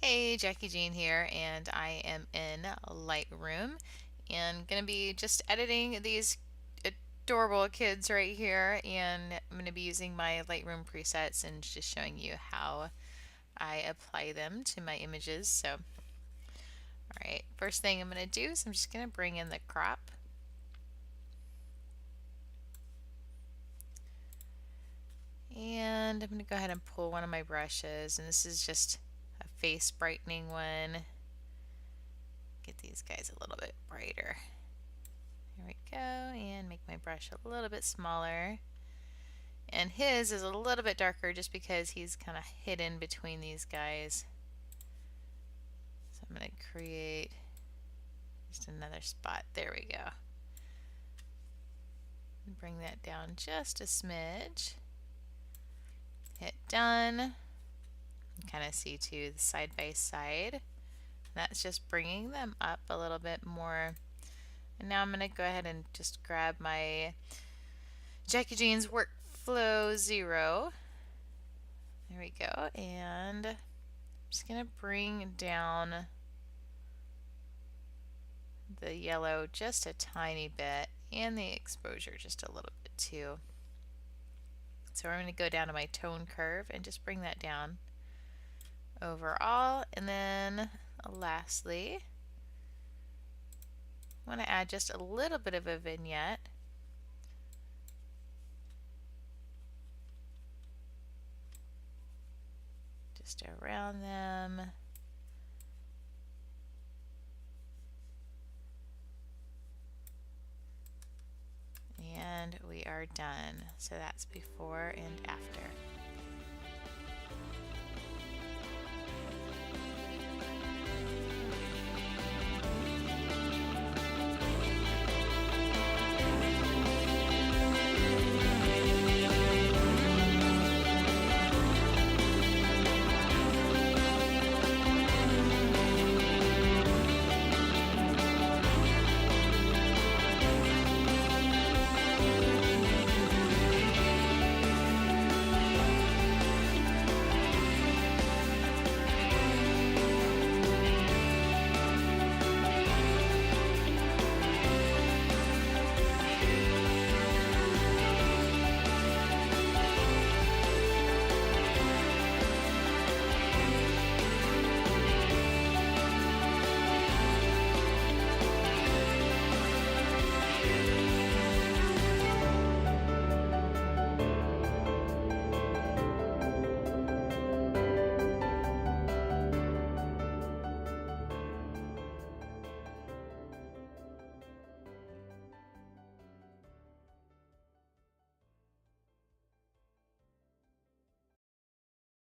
Hey, Jackie Jean here, and I am in Lightroom and gonna be just editing these adorable kids right here, and I'm gonna be using my Lightroom presets and just showing you how I apply them to my images. So, alright, first thing I'm gonna do is I'm just gonna bring in the crop. And I'm gonna go ahead and pull one of my brushes, and this is just a face brightening one. Get these guys a little bit brighter. There we go, and make my brush a little bit smaller. And his is a little bit darker just because he's kind of hidden between these guys. So I'm going to create just another spot. There we go. Bring that down just a smidge. Hit done. Kind of see to the side by side. That's just bringing them up a little bit more. And now I'm going to go ahead and just grab my Jackie Jean's Workflow 0. There we go. And I'm just going to bring down the yellow just a tiny bit and the exposure just a little bit too. So I'm going to go down to my tone curve and just bring that down overall. And then lastly, I want to add just a little bit of a vignette. Just around them. And we are done. So that's before and after.